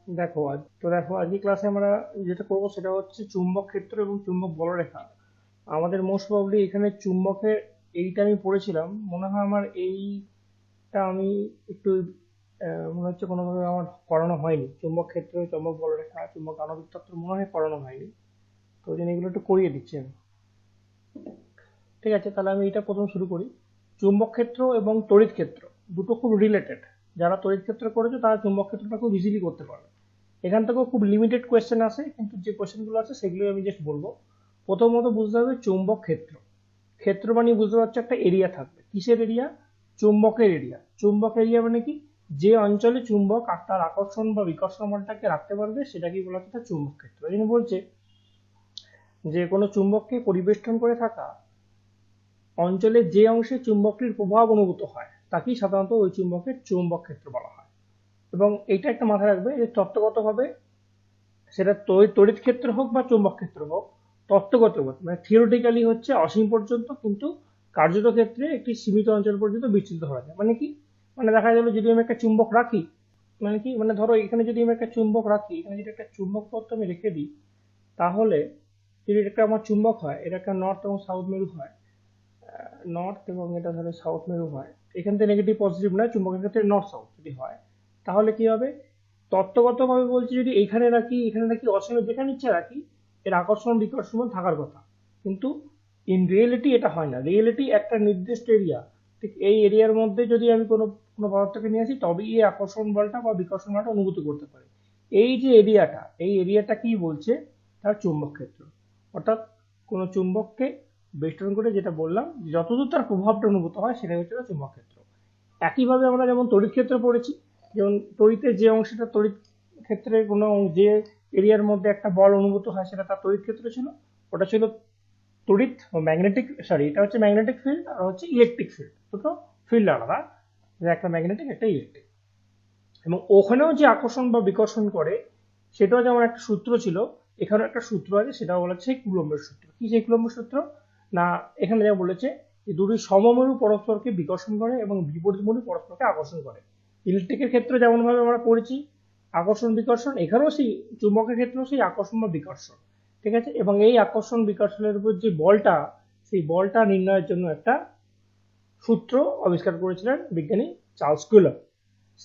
দেখো আজকে ক্লাসে আমরা যেটা করবো সেটা হচ্ছে চুম্বক ক্ষেত্র এবং চুম্বক বলরেখা। আমাদের মোস্ট প্রবাবলি এখানে চুম্বকের এইটা আমি পড়েছিলাম, মনে হয় আমার এইটা আমি একটু মনে হচ্ছে কোনোভাবে আমার পড়ানো হয়নি। চুম্বক ক্ষেত্র, চুম্বক বলরেখা, চুম্বক আণবিক তত্ত্ব মনে হয় পড়ানো হয়নি। তো ওই জন্য এগুলো একটু করিয়ে দিচ্ছি আমি। ঠিক আছে, তাহলে আমি এটা প্রথম শুরু করি। চুম্বক ক্ষেত্র এবং তড়িৎ ক্ষেত্র দুটো খুব রিলেটেড। যারা তড়িৎ ক্ষেত্র করেছে তারা চুম্বক ক্ষেত্রটা খুব ইজিলি করতে পারবে। এখান থেকেও খুব লিমিটেড কোয়েশ্চেন আসে, কিন্তু যে কোয়েশ্চেনগুলো আছে সেগুলো আমি জাস্ট বলবো। প্রথমত বুঝতে হবে চুম্বক ক্ষেত্র। ক্ষেত্র মানে বুঝতে পারছো একটা এরিয়া থাকবে। কিসের এরিয়া? চুম্বকের এরিয়া। চুম্বক এরিয়া মানে কি? যে অঞ্চলে চুম্বক আর তার আকর্ষণ বা বিকর্ষণ বলটাকে রাখতে পারবে সেটাকে বলা হচ্ছে তার চুম্বক ক্ষেত্র। এই জন্য বলছে যে কোনো চুম্বককে পরিবেষ্টন করে থাকা অঞ্চলের যে অংশে চুম্বকটির প্রভাব অনুভূত হয় তাকেই সাধারণত ওই চুম্বকের চুম্বক ক্ষেত্র বলা হয়। এবং এইটা একটা মাথায় রাখবে যে তত্ত্বগতভাবে সেটা তড়িৎ ক্ষেত্র হোক বা চুম্বক ক্ষেত্র হোক, তত্ত্বগত মানে থিওরিটিক্যালি হচ্ছে অসীম পর্যন্ত, কিন্তু কার্যত ক্ষেত্রে একটি সীমিত অঞ্চল পর্যন্ত বিস্তৃত হওয়া যায়। মানে কি? মানে দেখা গেল যদি আমি একটা চুম্বক রাখি, মানে কি, মানে ধরো এখানে যদি আমি একটা চুম্বক রাখি, এখানে যদি একটা চুম্বক পথ আমি রেখে দিই, তাহলে যদি এটা একটা আমার চুম্বক হয়, এটা একটা নর্থ এবং সাউথ মেরু হয়, নর্থ এবং এটা ধরো সাউথ মেরু হয়, এখান থেকে নেগেটিভ পজিটিভ নয়, চুম্বকের ক্ষেত্রে নর্থ সাউথ যদি হয়, তাহলে কি হবে? তত্ত্বগতভাবে বলছি যদি এইখানে রাখি, এখানে রাখি, অসীমে যেখানে ইচ্ছা রাখি, এর আকর্ষণ বিকর্ষণ থাকার কথা। কিন্তু ইন রিয়েলিটি এটা হয় না। রিয়েলিটি একটা নির্দিষ্ট এরিয়া, ঠিক এই এরিয়ার মধ্যে যদি আমি কোনো কোনো পদার্থকে নিয়ে আসি তবেই এই আকর্ষণ বলটা বা বিকর্ষণ বলটা অনুভূত করতে পারি। এই যে এরিয়াটা, এই এরিয়াটা কি বলছে? তার চুম্বক ক্ষেত্র। অর্থাৎ কোনো চুম্বককে বেষ্টন করে যেটা বললাম, যতদূর তার প্রভাবটা অনুভূত হয় সেটাই হচ্ছে তার চুম্বক ক্ষেত্র। একইভাবে আমরা যেমন তড়িৎ ক্ষেত্র পড়েছি, যেমন তড়িতের যে অংশটা তড়িৎ ক্ষেত্রে কোনো যে এরিয়ার মধ্যে একটা বল অনুভূত হয় সেটা তার তড়িৎ ক্ষেত্র ছিল। ওটা ছিল তড়িৎ ও ম্যাগনেটিক, সরি এটা হচ্ছে ম্যাগনেটিক ফিল্ড আর হচ্ছে ইলেকট্রিক ফিল্ড, দুটো ফিল্ড আলাদা, যে একটা ম্যাগনেটিক একটা ইলেকট্রিক। এবং ওখানেও যে আকর্ষণ বা বিকর্ষণ করে সেটাও যেমন একটা সূত্র ছিল, এখানেও একটা সূত্র আছে, সেটা বলা হচ্ছে কুলম্বের সূত্র। কি সেই কুলম্বের সূত্র? না, এখানে যা বলেছে যে দুটি সমমেরু পরস্পরকে বিকর্ষণ করে এবং বিপরীতমুখী পরস্পরকে আকর্ষণ করে। ইলেকট্রিকের ক্ষেত্রে যেমন ভাবে আমরা পড়েছি আকর্ষণ বিকর্ষণ, এখানেও সেই চুম্বকের ক্ষেত্রেও সেই আকর্ষণ বা বিকর্ষণ। ঠিক আছে, এবং এই আকর্ষণ বিকর্ষণের উপর যে বলটা, সেই বলটা নির্ণয়ের জন্য একটা সূত্র আবিষ্কার করেছিলেন বিজ্ঞানী চার্লস কুলম্ব।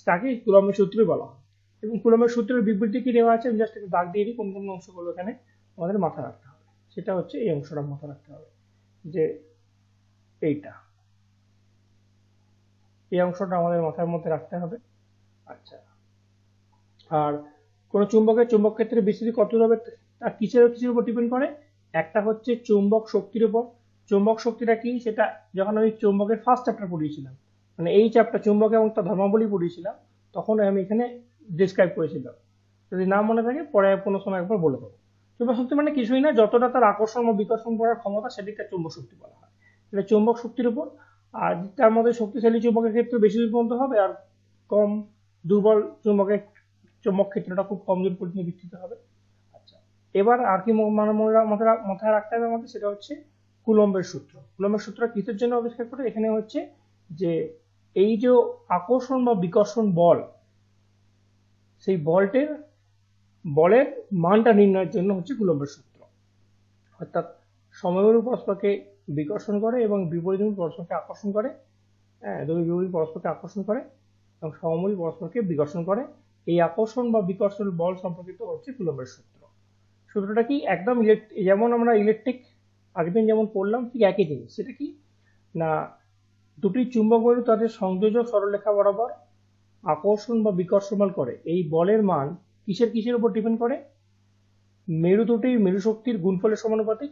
তাকে কুলম্বের সূত্রই বলা হয়। এবং কুলম্বের সূত্রের বিবৃতি কি দেওয়া আছে আমি জাস্ট একটু দাগ দিয়ে দিই কোন কোন অংশগুলো এখানে আমাদের মাথায় রাখতে হবে। সেটা হচ্ছে এই অংশটা মাথায় রাখতে হবে, যে এইটা, এই অংশটা আমাদের মাথার মধ্যে রাখতে হবে। আচ্ছা, আর কোন চুম্বকের চুম্বক ক্ষেত্রে বিস্তৃতি কত হবে তার কিসের কিসের উপর ডিপেন্ড করে? একটা হচ্ছে চুম্বক শক্তির উপর। চুম্বক শক্তিটা কি সেটা যখন আমি চুম্বকের ফার্স্ট চ্যাপ্টার পড়িয়েছিলাম, মানে এই চ্যাপ্টার চুম্বক এবং তার ধর্মাবলী পড়িয়েছিলাম, তখন আমি এখানে ডিসক্রাইব করেছিলাম। যদি না মনে থাকে পরে কোনো সময় একবার বলে দেবো। চুম্বক শক্তি মানে কিছুই না, যতটা তার আকর্ষণ ও বিকর্ষণ করার ক্ষমতা সেদিকটা চুম্বক শক্তি বলা হয়। এটা চুম্বক শক্তির উপর। আর তার মধ্যে শক্তিশালী চুম্বকের ক্ষেত্রে বেশি দূর পর্যন্ত হবে, আর কম দুর্বল চুম্বকের চুম্বক ক্ষেত্রটা খুব কম দূর পর্যন্ত বিস্তৃত হবে। আচ্ছা, এবার আর কি মাথায় রাখতে হবে আমাদের, সেটা হচ্ছে কুলম্বের সূত্র। কুলম্বের সূত্র কিসের জন্য আবিষ্কার করে? এখানে হচ্ছে যে এই যে আকর্ষণ বা বিকর্ষণ বল, সেই বলের মানটা নির্ণয়ের জন্য হচ্ছে কুলম্বের সূত্র। অর্থাৎ সমমেরু পরস্পরকে বিকর্ষণ করে এবং বিপরীতমুখী পরস্পরকে আকর্ষণ করে। হ্যাঁ, দুই বিপরীত পরস্পরকে আকর্ষণ করে এবং সমমুখী পরস্পরকে বিকর্ষণ করে। এই আকর্ষণ বা বিকর্ষণ বল সম্পর্কিত হচ্ছে কুলম্বের সূত্র। সূত্রটা কি? একদম যেমন আমরা ইলেকট্রিক আগের দিন যেমন পড়লাম ঠিক একই জিনিস। সেটা কি না, দুটি চুম্বক মেরু তাদের সংযোজক সরলরেখা বরাবর আকর্ষণ বা বিকর্ষণ বল করে। এই বলের মান কিসের কিসের উপর ডিপেন্ড করে? মেরু দুটির মেরু শক্তির গুণফলের সমানুপাতিক।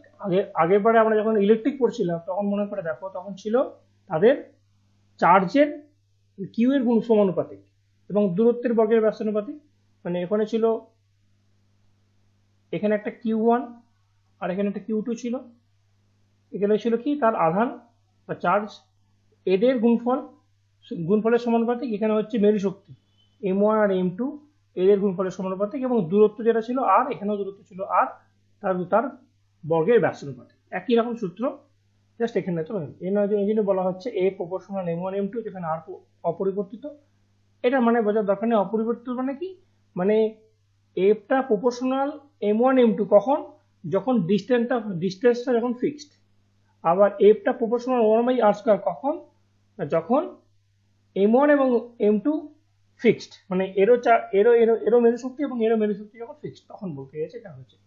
আগের বারে আমরা যখন ইলেকট্রিক পড়ছিলাম তখন মনে করে দেখো, তখন ছিল তাদের চার্জের কিউ এর গুণ সমানুপাতিক এবং দূরত্বের বর্গের ব্যস্তানুপাতিক। মানে এখানে ছিল, এখানে একটা কিউ1 আর এখানে একটা কিউ2 ছিল। এখানে ছিল কি তার আধান বা চার্জ, এদের গুণফলের সমানুপাতিক। এখানে হচ্ছে মেরু শক্তি m1 আর m2, এদের গুণফলের সমানুপাতিক। এবং দূরত্ব যেটা ছিল আর, এখানেও দূরত্ব ছিল আর, তার বর্গের ব্যস্তানুপাতিক। একই রকম সূত্র, জাস্ট এখানে তো এই জন্য বলা হচ্ছে a প্রপোর্শনাল m1 m2, যেখানে আর অপরিবর্তিত। এটা মানে বোঝার দরকার নেই। অপরিবর্তিত মানে কি? মানে এফটা প্রপোর্শনাল m1 m2 কখন, যখন ডিস্টেন্সটা যখন ফিক্সড। আবার এফটা প্রপোর্শনাল 1/r² কখন, যখন m1 এবং m2 ফিক্সড, মানে এরও মেরু শক্তি এবং এরও মেরু শক্তি যখন ফিক্সড তখন বলতে গেছে এটা হচ্ছে।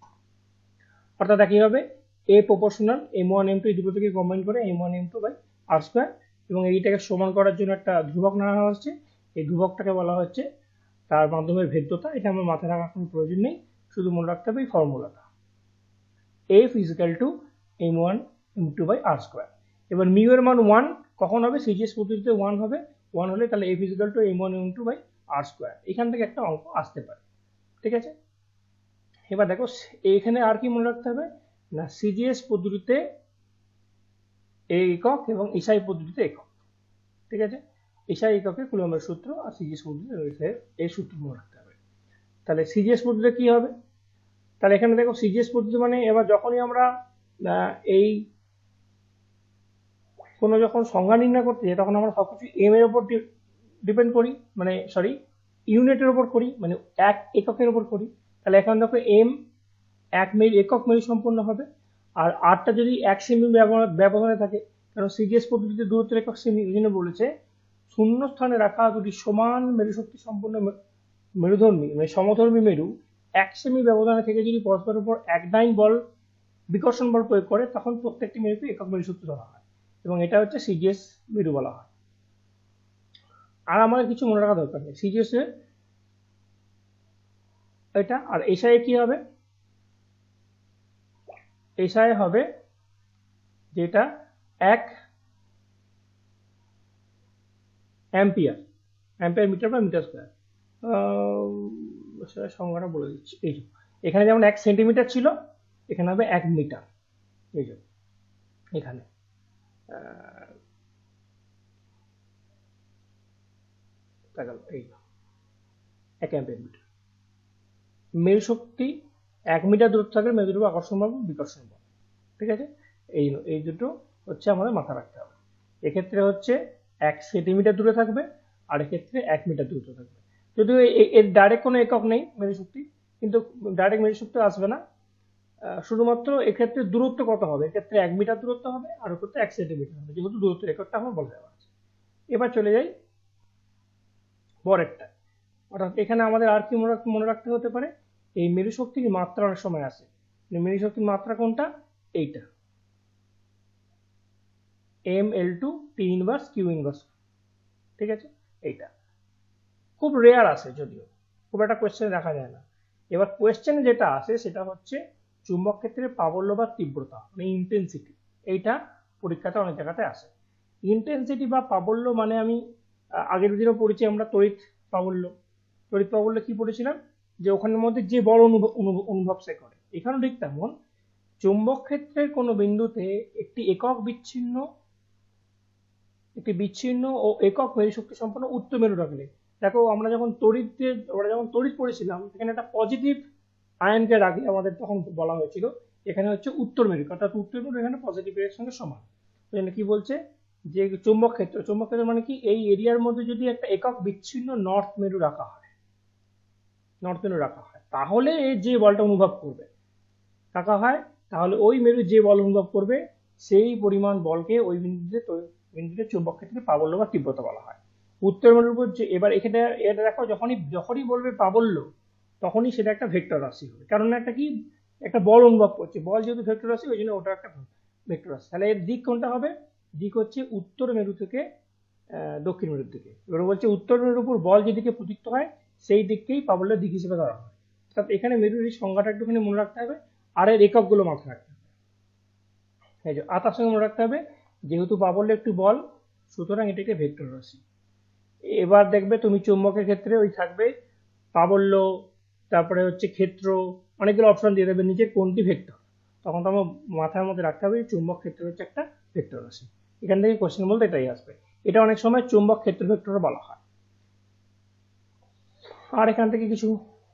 অর্থাৎ একই হবে এ প্রপোর্শনাল m1 m2 এই দুটো থেকে কম্বাইন করে m1 m2/r², এবং এইটাকে সমান করার জন্য একটা ধ্রুবক নেওয়া হচ্ছে। এই ধ্রুবকটাকে বলা হচ্ছে তার মাধ্যমের ভেদ্যতা। এটা আমার মাথায় রাখার কোনো প্রয়োজন নেই, শুধু মনে রাখতে হবে এই ফর্মুলাটা, F = m1 m2/r²। এবার মিউ এর মান 1 কখন হবে, সিজিএস পদ্ধতিতে 1 হবে। 1 হলে তাহলে F = m1 m2/r²। এখান থেকে একটা অঙ্ক আসতে পারে, ঠিক আছে। এবার দেখো এখানে আর কি মনে রাখতে হবে না, সিজিএস পদ্ধতিতে একক এবং এসআই পদ্ধতিতে একক, ঠিক আছে। এসআই এককে কুলম্বের সূত্র, আর সিজিএস পদ্ধতিতে এই সূত্র মনে রাখতে হবে। তাহলে সিজিএস পদ্ধতিতে কি হবে, তাহলে এখানে দেখো সিজিএস পদ্ধতি মানে এবার যখনই আমরা এই কোনো যখন সংজ্ঞা নির্ণয় করতে যাই তখন আমরা সবকিছু এম এর উপর ডিপেন্ড করি, মানে সরি ইউনিটের উপর করি, মানে এক এককের উপর করি। তাহলে এখন দেখো এম একক মেরু সম্পন্ন হবে, আর আরটা যদি 1 সেমি ব্যবধানে থাকে, কারণ সিজিএস পদ্ধতিতে দূরত্বের একক সেমি, এই জন্য বলেছে শূন্য স্থানে রাখা দুটি সমান মেরু শক্তি সম্পন্ন মেরুধর্মী মানে সমধর্মী মেরু 1 সেমি ব্যবধানে থেকে যদি পরস্পরের উপর একদাইন বল বিকর্ষণ বল প্রয়োগ করে, তখন প্রত্যেকটি মেরুকে একক মেরু শক্তি ধরা হয়, এবং এটা হচ্ছে সিজিএস মেরু বলা হয়। আর আমাদের কিছু মনে রাখা দরকার নেই, সিজিএস এর এটা। আর এসআই কি হবে, এসআই হবে যেটা 1 অ্যাম্পিয়ার মিটার বা মিটার স্কয়ার। সেটা সংজ্ঞাটা বলে দিচ্ছি। এই যে এখানে যেমন 1 সেন্টিমিটার ছিল, এখানে হবে 1 মিটার। এই যে এখানে এই 1 অ্যাম্পিয়ার মিটার। মেরু শক্তি 1 মিটার দূরত্ব থাকলে মেরুর উপর আকর্ষণ বল বিকর্ষণ বল, ঠিক আছে। এই দুটো হচ্ছে আমাদের মাথা রাখতে হবে। এক্ষেত্রে হচ্ছে 1 সেন্টিমিটার দূরে থাকবে, আর এক্ষেত্রে 1 মিটার দূরত্ব থাকবে। যদিও এর ডাইরেক্ট কোনো একক নেই মেরু শক্তি, কিন্তু ডাইরেক্ট মেরু শক্তি আসবে না, শুধুমাত্র এক্ষেত্রে দূরত্ব কত হবে, এক্ষেত্রে 1 মিটার দূরত্ব হবে, আর ওক্ষেত্রে 1 সেন্টিমিটার হবে, যেহেতু দূরত্বের এককটা আমার বলে দেওয়া আছে। এবার চলে যাই পরেরটা। অর্থাৎ এখানে আমাদের আর কি মনে রাখতে হতে পারে, এই মেরু শক্তির মাত্রা অনেক সময় আসে। মেরু শক্তির মাত্রা কোনটা, এইটা ml2 T−1 Q−1, ঠিক আছে। এইটা খুব রেয়ার আসে, যদিও খুব একটা কোয়েশ্চেনে দেখা যায় না। এবার কোয়েশ্চেনে যেটা আসে সেটা হচ্ছে চুম্বক ক্ষেত্রের প্রাবল্য বা তীব্রতা, মানে ইন্টেন্সিটি। এইটা পরীক্ষাতে অনেক জায়গাতে আসে। ইন্টেন্সিটি বা প্রাবল্য মানে আমি আগের দিনও পড়েছি আমরা তড়িৎ প্রাবল্য কি পড়েছিলাম, যে ওখানের মধ্যে যে বল অনুভব সে করে। এখানেও ঠিক তেমন, চুম্বক ক্ষেত্রের কোনো বিন্দুতে একটি বিচ্ছিন্ন ও একক মেরু শক্তি সম্পন্ন উত্তর মেরু রাখলে, দেখো আমরা যখন তড়িৎ পড়েছিলাম সেখানে একটা পজিটিভ আয়নকে রাখলে আমাদের তখন বলা হয়েছিল এখানে হচ্ছে উত্তর মেরু, অর্থাৎ উত্তর মেরু এখানে পজিটিভ এর সঙ্গে সমান। এখানে কি বলছে যে চুম্বক ক্ষেত্র মানে কি, এই এরিয়ার মধ্যে যদি একটা একক বিচ্ছিন্ন নর্থ মেরু রাখা হয়, তাহলে যে বলটা অনুভব করবে তাহলে ওই মেরু যে বল অনুভব করবে সেই পরিমাণ বলকে ওই বিন্দুতে চুম্বক ক্ষেত্রে প্রাবল্য বা তীব্রতা বলা হয়। উত্তর মেরুর উপর যে, এবার এখানে এটা দেখো যখনই বলবে প্রাবল্য, তখনই সেটা একটা ভেক্টর রাশি হবে, কারণ একটা বল অনুভব করছে, বল যেহেতু ভেক্টর রাশি ওই জন্য ওটা একটা ভেক্টর রাশি। তাহলে এর দিক কোনটা হবে, দিক হচ্ছে উত্তর মেরু থেকে দক্ষিণ মেরুর দিকে। এবার বলছে উত্তর মেরুর উপর বল যেদিকে প্রযুক্ত হয় সেই দিককেই প্রাবল্যের দিক হিসেবে ধরা হয়। অর্থাৎ এখানে মেরুর এই সংজ্ঞাটা একটুখানি মনে রাখতে হবে, আর এর এককগুলো মাথায় রাখতে হবে। এই যে তার সঙ্গে মনে রাখতে হবে যেহেতু প্রাবল্য একটি বল, সুতরাং এটাকে ভেক্টর রাশি। এবার দেখবে তুমি চুম্বকের ক্ষেত্রে ওই থাকবে প্রাবল্য, তারপরে হচ্ছে ক্ষেত্র, অনেকগুলো অপশন দিয়ে দেবে নিচে কোনটি ভেক্টর, তখন তোমার মাথার মধ্যে রাখতে হবে চুম্বক ক্ষেত্র হচ্ছে একটা ভেক্টর রাশি। এখান থেকে কোশ্চেন বলতে এটাই আসবে। এটা অনেক সময় চুম্বক ক্ষেত্র ভেক্টর বলা হয়। আর এখান থেকে কিছু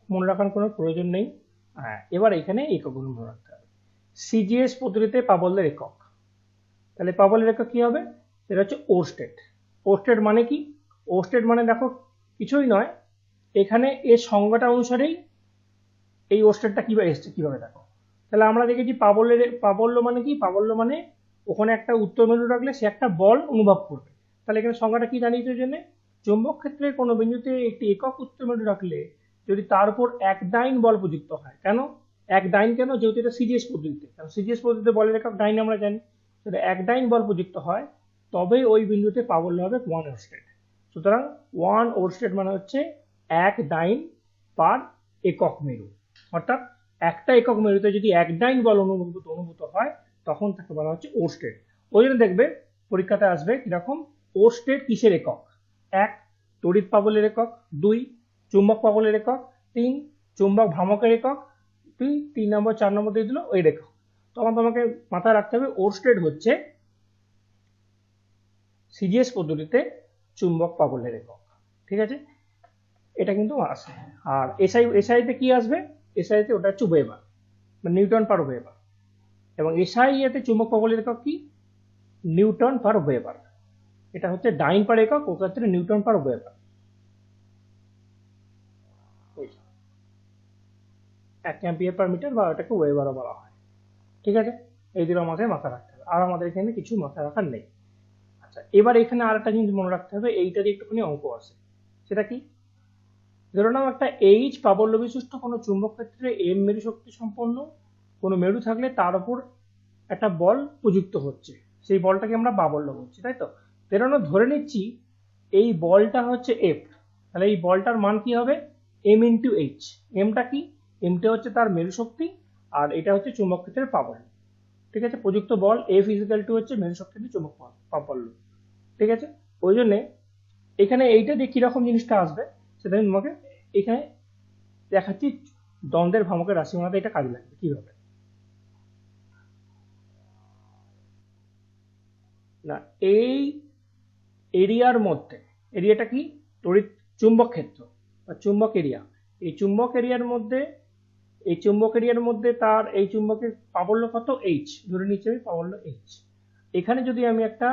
মনে রাখার কোনো প্রয়োজন নেই। হ্যাঁ, এবার এখানে এককগুলো মনে রাখতে হবে। সিজিএস পদ্ধতিতে প্রাবল্যের একক, তাহলে প্রাবল্যের একক কি হবে, সেটা হচ্ছে ওস্টেট। ওস্টেট মানে কি, ওস্টেট মানে দেখো কিছুই নয়, এখানে এর সংজ্ঞাটা অনুসারেই এই ওস্টেটটা কিভাবে এসছে কিভাবে দেখো। তাহলে আমরা দেখেছি প্রাবল্য মানে কি, প্রাবল্য মানে ওখানে একটা উত্তর মেরু রাখলে সে একটা বল অনুভব করবে। তাহলে এখানে সংজ্ঞাটা কি জানিয়েছে জন্য, চুম্বক ক্ষেত্রের কোনো বিন্দুতে একটি একক উত্তর মেরু রাখলে যদি তার উপর এক ডাইন বল প্রযুক্ত হয়, কেন এক ডাইন, কেন যেহেতু এটা সিজিএস পদ্ধতিতে, কারণ সিজিএস পদ্ধতিতে বলের একক ডাইন আমরা জানি, যদি এক ডাইন বল প্রযুক্ত হয় তবেই ওই বিন্দুতে প্রাবল্য হবে ওয়ান ওরস্টেড। সুতরাং ওয়ান ওরস্টেড মানে হচ্ছে এক ডাইন পার একক মেরু, অর্থাৎ একটা একক মেরুতে যদি এক ডাইন বল অনুভূত হয় তখন তাকে বলা হচ্ছে ওরস্টেড। ওই জন্য দেখবে পরীক্ষাতে আসবে কিরকম, ওরস্টেড কিসের একক, এক তড়িৎ প্রাবল্যের একক, দুই চুম্বক প্রাবল্যের একক, তিন চুম্বক ভ্রামকের একক, তুই 3 নম্বর 4 নম্বর দিয়ে দিল ওই একক। তখন তোমাকে মাথায় রাখতে হবে ওরস্টেড হচ্ছে সিজিএস পদ্ধতিতে চুম্বক প্রাবল্যের একক। ঠিক আছে, এটা কিন্তু আসে। আর এসআইতে কি আসবে, এসআইতে ওটা হচ্ছে ওয়েবার মানে নিউটন পার ওয়েবার, এবং এসআইতে চুম্বক প্রাবল্যের একক কি, নিউটন পার ওয়েবার। এটা হচ্ছে ডাইন পার একক, ওর ক্ষেত্রে newton per weber, 1 ampere per metre, বা ওটাকে ওয়েবারও বলা হয়। ঠিক আছে, এই দুটো আমাদের মাথায় রাখতে হবে, আর আমাদের এখানে কিছু মাথায় রাখার নেই। আচ্ছা, এবার এখানে আর একটা জিনিস মনে রাখতে হবে, এইটারই একটুখানি অঙ্ক আছে। সেটা কি, ধরে নাও একটা এইচ প্রাবল্য বিশিষ্ট কোনো চুম্বক ক্ষেত্রে এম মেরু শক্তি সম্পন্ন কোনো মেরু থাকলে তার উপর একটা বল প্রযুক্ত হচ্ছে, সেই বলটাকে আমরা প্রাবল্য বলছি, তাই তো। ধরে নিচ্ছি এই বলটা হচ্ছে এফ, তাহলে এই বলটার মান কি হবে, এম ইন্টু এইচ। এমটা কি, এমটা হচ্ছে তার মেরু শক্তি, আর এটা হচ্ছে চুম্বক ক্ষেত্রের প্রাবল্য। ঠিক আছে, প্রযুক্ত বল এফ ইজিক্যাল টু হচ্ছে মেরু শক্তি দিয়ে চুম্বক প্রাবল্য। ঠিক আছে, ওই জন্যে এখানে এইটা দিয়ে কিরকম জিনিসটা আসবে সেটা আমি তোমাকে এখানে দেখাচ্ছি, দ্বন্দ্বের ভ্রামকের রাশি বানাতে এটা কাজে লাগবে কিভাবে। না, এই এরিয়ার মধ্যে, এরিয়াটা কি, তড়িৎ চুম্বক ক্ষেত্র বা চুম্বক এরিয়া, এই চুম্বক এরিয়ার মধ্যে, এই চুম্বক এরিয়ার মধ্যে তার এই চুম্বকের প্রাবল্য কত, এইচ, ধরে নিচ্ছি আমি প্রাবল্য এইচ। এখানে যদি আমি একটা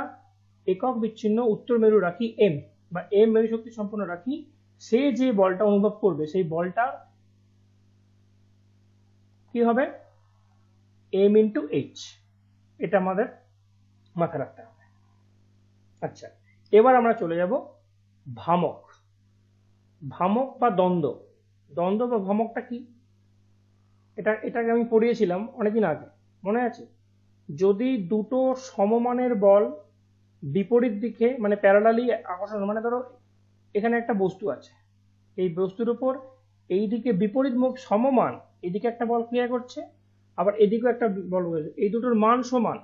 একক বিচ্ছিন্ন উত্তর মেরু রাখি এম, বা এম মেরু শক্তি সম্পন্ন রাখি, সে যে বলটা অনুভব করবে সেই বলটা কি হবে, এম ইন্টু এইচ। এটা আমাদের মাথায় রাখতে হবে। আচ্ছা, এবার আমরা চলে যাব ভ্রামক। ভ্রামক বা দ্বন্দ্ব, দ্বন্দ্ব বা ভ্রামকটা কি, এটাকে আমি পড়িয়েছিলাম অনেকদিন আগে, মনে আছে। যদি দুটো সমমানের বল বিপরীত দিকে মানে প্যারালালি আকর্ষণ, মানে ধরো এখানে একটা বস্তু আছে, এই বস্তুর উপর এই দিকে বিপরীত মুখ সমমান, এদিকে একটা বল ক্রিয়া করছে, আবার এদিকেও একটা বল রয়েছে, এই দুটোর মান সমান,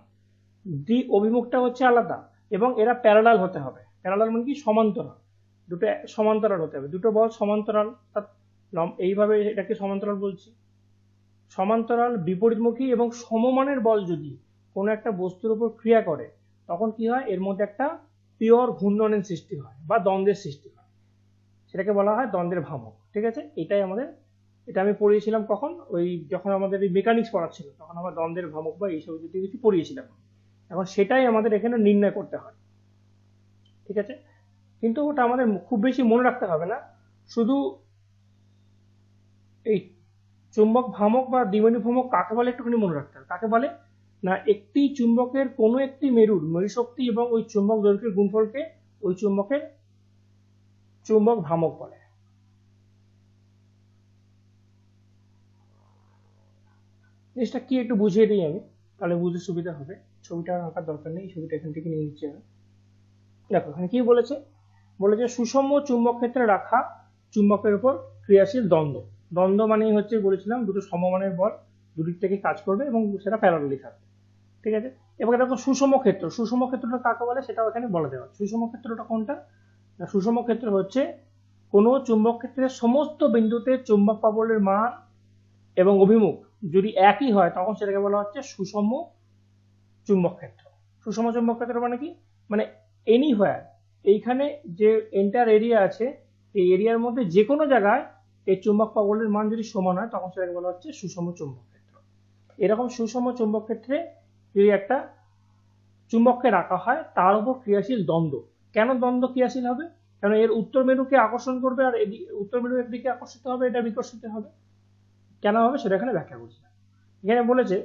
অভিমুখটা হচ্ছে আলাদা, এবং এরা প্যারালাল হতে হবে। প্যারালাল মানে কি, সমান্তরাল, দুটো সমান্তরাল হতে হবে, দুটো বল সমান্তরাল, এইভাবে এটাকে সমান্তরাল বলছি। সমান্তরাল বিপরীতমুখী এবং সমমানের বল যদি কোনো একটা বস্তুর উপর ক্রিয়া করে তখন কি হয়, এর মধ্যে একটা পিওর ঘূর্ণনের সৃষ্টি হয় বা দ্বন্দ্বের সৃষ্টি হয়, সেটাকে বলা হয় দ্বন্দ্বের ভ্রামক। ঠিক আছে, এটাই আমাদের, এটা আমি পড়িয়েছিলাম কখন, ওই যখন আমাদের এই মেকানিক্স পড়াচ্ছিল তখন আমরা দ্বন্দ্বের ভ্রামক বা এইসব যদি কিছু পড়িয়েছিলাম। এখন সেটাই আমাদের এখানে নির্ণয় করতে হয়। ঠিক আছে, কিন্তু ওটা আমাদের খুব বেশি মনে রাখতে হবে না, শুধু এই চুম্বক ভ্রামক বা দ্বিমেরু ভ্রামক কাকে বলে একটুখানি মনে রাখতে হবে। কাকে বলে না, একটি চুম্বকের কোনো একটি মেরুর মেরু শক্তি এবং ওই চুম্বক দৈর্ঘ্যের গুণফলকে ওই চুম্বকের চুম্বক ভ্রামক বলে। জিনিসটা কি একটু বুঝিয়ে দিই আমি, তাহলে বুঝতে সুবিধা হবে। ছবিটা আঁকার দরকার নেই, ছবিটা এখান থেকে নিয়ে নিচ্ছি আমি। দেখো এখানে কি বলেছে, বলেছে সুষম চুম্বক ক্ষেত্রে রাখা চুম্বকের উপর ক্রিয়াশীল দ্বন্দ্ব। দ্বন্দ্ব মানে হচ্ছে বলেছিলাম দুটো সমমানের বল দুদিক থেকে কাজ করবে এবং সেটা প্যারালালি থাকবে। ঠিক আছে, এবার দেখো সুষম ক্ষেত্র, সুষম ক্ষেত্রটা কাকে বলে সেটাও এখানে বলে দেওয়া। সুষম ক্ষেত্রটা কোনটা, সুষম ক্ষেত্র হচ্ছে কোনো চুম্বক ক্ষেত্রের সমস্ত বিন্দুতে চুম্বক প্রাবল্যের মান এবং অভিমুখ যদি একই হয় তখন সেটাকে বলা হচ্ছে সুষম চুম্বক ক্ষেত্র। সুষম চুম্বক ক্ষেত্র মানে কি, মানে এনিহোয়ার, এইখানে যে এন্টার এরিয়া আছে এই এরিয়ার মধ্যে যে কোনো জায়গায় এই চুম্বক প্রাবল্যের মান যদি সমান হয় তখন সেটাকে বলা হচ্ছে সুষম চুম্বক ক্ষেত্র। এরকম সুষম চুম্বক ক্ষেত্রে যদি একটা চুম্বককে রাখা হয় তার উপর ক্রিয়াশীল দ্বন্দ্ব। কেন দ্বন্দ্ব ক্রিয়াশীল হবে, কারণ এর উত্তর মেরুকে আকর্ষণ করবে আর উত্তর মেরু একদিকে আকর্ষিত হবে, এটা বিকর্ষিত হবে। কেন হবে সেটা এখানে ব্যাখ্যা করছি না। এখানে বলেছে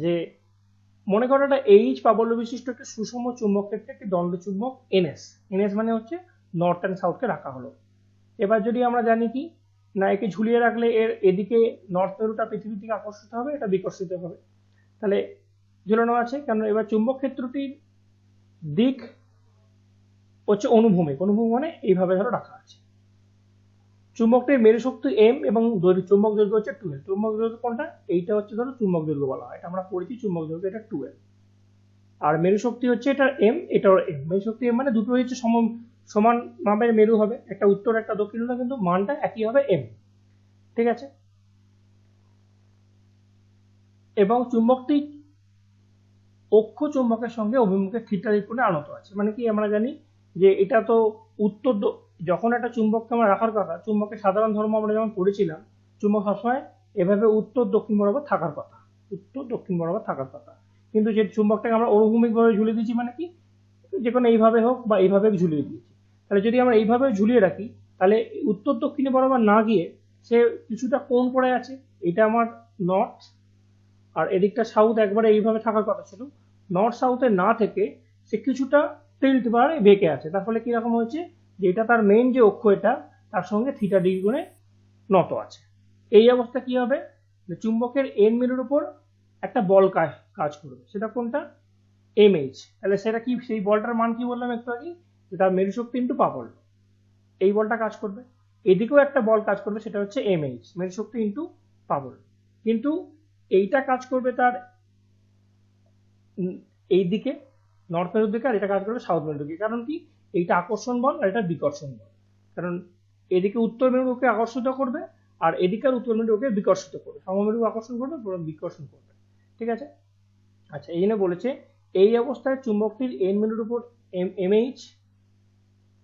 যে মনে করো একটা এইচ প্রাবল্য বিশিষ্ট একটা সুষম চুম্বক ক্ষেত্রে একটি দ্বন্দ্ব চুম্বক এনএস, এনএস মানে হচ্ছে নর্থ অ্যান্ড সাউথকে রাখা হলো। এবার যদি আমরা জানি কি না একে ঝুলিয়ে রাখলে এর এদিকে নর্থ মেরুটা পৃথিবীর দিকে আকর্ষিত হবে, এটা বিকর্ষিত হবে, তাহলে ঝুলানো আছে। কারণ এবার চুম্বক ক্ষেত্রটির দিক হচ্ছে অনুভূমিক, অনুভূমিক মানে এইভাবে ধরো রাখা আছে। চুম্বকটির মেরু শক্তি এম এবং চুম্বক দৈর্ঘ্য হচ্ছে 2L। চুম্বক দৈর্ঘ্য কোনটা? এইটা হচ্ছে ধরো চুম্বক দৈর্ঘ্য বলা হয়, এটা আমরা পড়েছি চুম্বক দৈর্ঘ্য, এটা 2L। আর মেরু শক্তি হচ্ছে এটা এম, এটাও এম। মেরু শক্তি এম মানে দুটো হচ্ছে সমান মাপের মেরু হবে, একটা উত্তর একটা দক্ষিণ হলে কিন্তু মানটা একই হবে এম। ঠিক আছে। এবং চুম্বকটি অক্ষ চুম্বকের সঙ্গে অভিমুখে থিটা কোণে আনত আছে। মানে কি আমরা জানি যে এটা তো উত্তর, যখন একটা চুম্বককে আমরা রাখার কথা, চুম্বকের সাধারণ ধর্ম আমরা যেমন পড়েছিলাম, চুম্বক সবসময় এভাবে উত্তর দক্ষিণ বরাবর থাকার কথা, উত্তর দক্ষিণ বরাবর থাকার কথা। কিন্তু যে চুম্বকটাকে আমরা অনুভূমিক ভাবে ঝুলিয়ে দিয়েছি, মানে কি যে কোনো এইভাবে হোক বা এইভাবে ঝুলিয়ে দিয়েছি। তাহলে যদি আমরা এইভাবে ঝুলিয়ে রাখি তাহলে উত্তর দক্ষিণে বরাবর না গিয়ে সে কিছুটা কোণ পড়ে আছে, এটা আমার নর্থ, আর এদিকটা সাউথ একবারে এইভাবে থাকার কথা ছিল, নর্থ সাউথে না থেকে সে কিছুটা টিল্ট বা বেঁকে আছে। তার ফলে কিরকম হয়েছে যে এটা তার মেইন যে অক্ষ, এটা তার সঙ্গে থিটা ডিগ্রি কোণে নত আছে। এই অবস্থা কি হবে, চুম্বকের এন মেরুর উপর একটা বল কাজ করবে, সেটা কোনটা? এমএইচ। তাহলে সেটা কি, সেই বলটার মান কি বললাম একটু আগে, যে তার মেরু শক্তি ইন্টু প্রাবল্য, এই বলটা কাজ করবে। এদিকেও একটা বল কাজ করবে, সেটা হচ্ছে এমএইচ, মেরু শক্তি ইন্টু প্রাবল্য। কিন্তু এইটা কাজ করবে তার এই দিকে নর্থ মেরুর দিকে, আর এটা কাজ করবে সাউথ মেরুর দিকে। কারণ কি, এইটা আকর্ষণ বল আর এটা বিকর্ষণ বল। কারণ এদিকে উত্তর মেরু ওকে আকর্ষিত করবে আর এদিকের উত্তর মেরু ওকে বিকর্ষিত করবে, সমমেরু আকর্ষণ করবে, বিকর্ষণ করবে। ঠিক আছে। আচ্ছা, এই জন্য বলেছে এই অবস্থায় চুম্বকটির এন মেরুর উপর এমএইচ,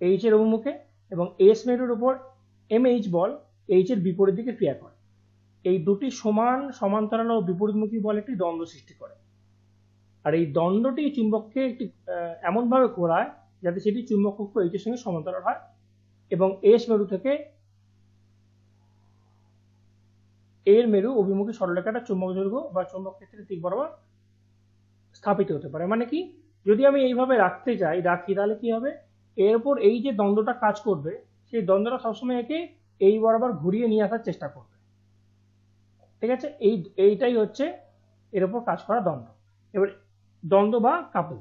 এইচ এর অভিমুখে, এবং এস মেরুর উপর এমএইচ বল এইচ এর বিপরীত দিকে ক্রিয়া করে। এই দুটি সমান্তরাল ও বিপরীতমুখী বল একটি দ্বন্দ্ব সৃষ্টি করে। আর এই দ্বন্দ্বটি চুম্বককে একটি এমনভাবে ঘোরায় যাতে সেটি চুম্বক কক্ষ এইচ এর সঙ্গে সমান্তরাল হয় এবং এস মেরু থেকে এর মেরু অভিমুখী সরলরেখাটা চুম্বক দৈর্ঘ্য বা চুম্বক ক্ষেত্রের দিক বরাবর স্থাপিত হতে পারে। মানে কি, যদি আমি এইভাবে রাখি তাহলে কি হবে, এর উপর এই যে দ্বন্দ্বটা কাজ করবে, সেই দ্বন্দ্বটা সবসময় একে এই বরাবর ঘুরিয়ে নিয়ে আসার চেষ্টা করবে। ঠিক আছে। এইটাই হচ্ছে এর উপর কাজ করা দ্বন্দ্ব। এবার দ্বন্দ্ব বা কাপল,